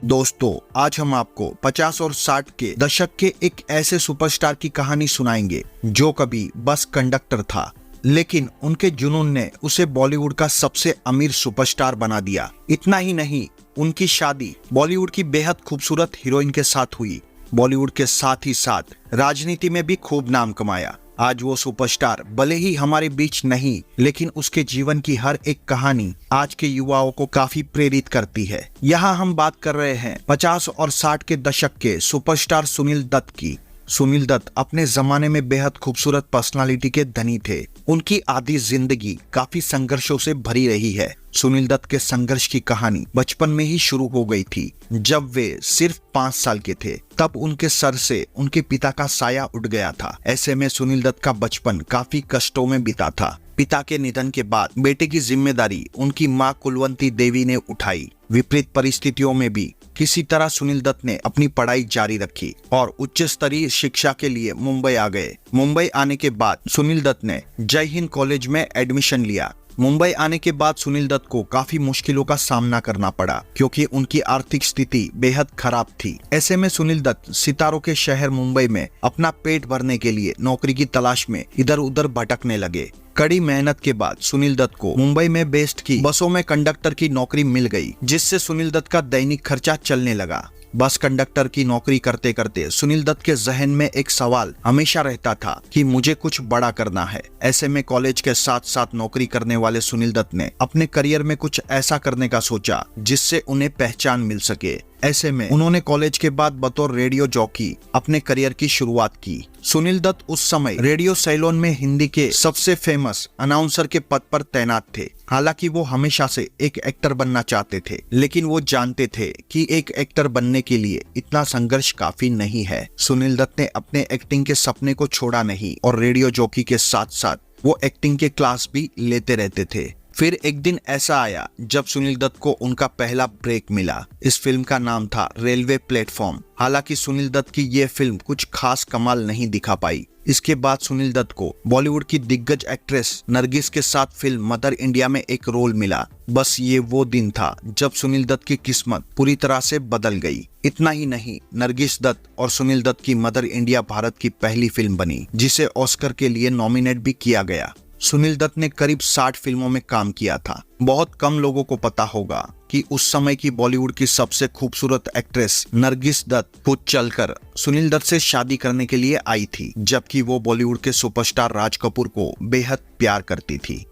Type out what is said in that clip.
दोस्तों, आज हम आपको 50 और 60 के दशक के एक ऐसे सुपरस्टार की कहानी सुनाएंगे जो कभी बस कंडक्टर था, लेकिन उनके जुनून ने उसे बॉलीवुड का सबसे अमीर सुपरस्टार बना दिया। इतना ही नहीं, उनकी शादी बॉलीवुड की बेहद खूबसूरत हीरोइन के साथ हुई। बॉलीवुड के साथ ही साथ राजनीति में भी खूब नाम कमाया। आज वो सुपरस्टार भले ही हमारे बीच नहीं, लेकिन उसके जीवन की हर एक कहानी आज के युवाओं को काफी प्रेरित करती है। यहाँ हम बात कर रहे हैं 50 और 60 के दशक के सुपरस्टार सुनील दत्त की। सुनील दत्त अपने जमाने में बेहद खूबसूरत पर्सनालिटी के धनी थे। उनकी आधी जिंदगी काफी संघर्षों से भरी रही है। सुनील दत्त के संघर्ष की कहानी बचपन में ही शुरू हो गई थी। जब वे सिर्फ 5 साल के थे, तब उनके सर से उनके पिता का साया उठ गया था। ऐसे में सुनील दत्त का बचपन काफी कष्टों में बीता था। पिता के निधन के बाद बेटे की जिम्मेदारी उनकी मां कुलवंती देवी ने उठाई। विपरीत परिस्थितियों में भी किसी तरह सुनील दत्त ने अपनी पढ़ाई जारी रखी और उच्च स्तरीय शिक्षा के लिए मुंबई आ गए। मुंबई आने के बाद सुनील दत्त ने जय हिंद कॉलेज में एडमिशन लिया। मुंबई आने के बाद सुनील दत्त को काफी मुश्किलों का सामना करना पड़ा, क्योंकि उनकी आर्थिक स्थिति बेहद खराब थी। ऐसे में सुनील दत्त सितारों के शहर मुंबई में अपना पेट भरने के लिए नौकरी की तलाश में इधर उधर भटकने लगे। कड़ी मेहनत के बाद सुनील दत्त को मुंबई में बेस्ड की बसों में कंडक्टर की नौकरी मिल गई, जिससे सुनील दत्त का दैनिक खर्चा चलने लगा। बस कंडक्टर की नौकरी करते करते सुनील दत्त के जहन में एक सवाल हमेशा रहता था कि मुझे कुछ बड़ा करना है। ऐसे में कॉलेज के साथ साथ नौकरी करने वाले सुनील दत्त ने अपने करियर में कुछ ऐसा करने का सोचा जिससे उन्हें पहचान मिल सके। ऐसे में उन्होंने कॉलेज के बाद बतौर रेडियो जॉकी अपने करियर की शुरुआत की। सुनील दत्त उस समय रेडियो सेलोन में हिंदी के सबसे फेमस अनाउंसर के पद पर तैनात थे। हालांकि वो हमेशा से एक एक्टर बनना चाहते थे, लेकिन वो जानते थे कि एक एक्टर बनने के लिए इतना संघर्ष काफी नहीं है। सुनील दत्त ने अपने एक्टिंग के सपने को छोड़ा नहीं और रेडियो जॉकी के साथ साथ वो एक्टिंग के क्लास भी लेते रहते थे। फिर एक दिन ऐसा आया जब सुनील दत्त को उनका पहला ब्रेक मिला। इस फिल्म का नाम था रेलवे प्लेटफॉर्म। हालांकि सुनील दत्त की ये फिल्म कुछ खास कमाल नहीं दिखा पाई। इसके बाद सुनील दत्त को बॉलीवुड की दिग्गज एक्ट्रेस नरगिस के साथ फिल्म मदर इंडिया में एक रोल मिला। बस ये वो दिन था जब सुनील दत्त की किस्मत पूरी तरह से बदल गई। इतना ही नहीं, नरगिस दत्त और सुनील दत्त की मदर इंडिया भारत की पहली फिल्म बनी, जिसे ऑस्कर के लिए नॉमिनेट भी किया गया। सुनील दत्त ने करीब 60 फिल्मों में काम किया था। बहुत कम लोगों को पता होगा कि उस समय की बॉलीवुड की सबसे खूबसूरत एक्ट्रेस नरगिस दत्त खुद चलकर सुनील दत्त से शादी करने के लिए आई थी, जबकि वो बॉलीवुड के सुपरस्टार राज कपूर को बेहद प्यार करती थी।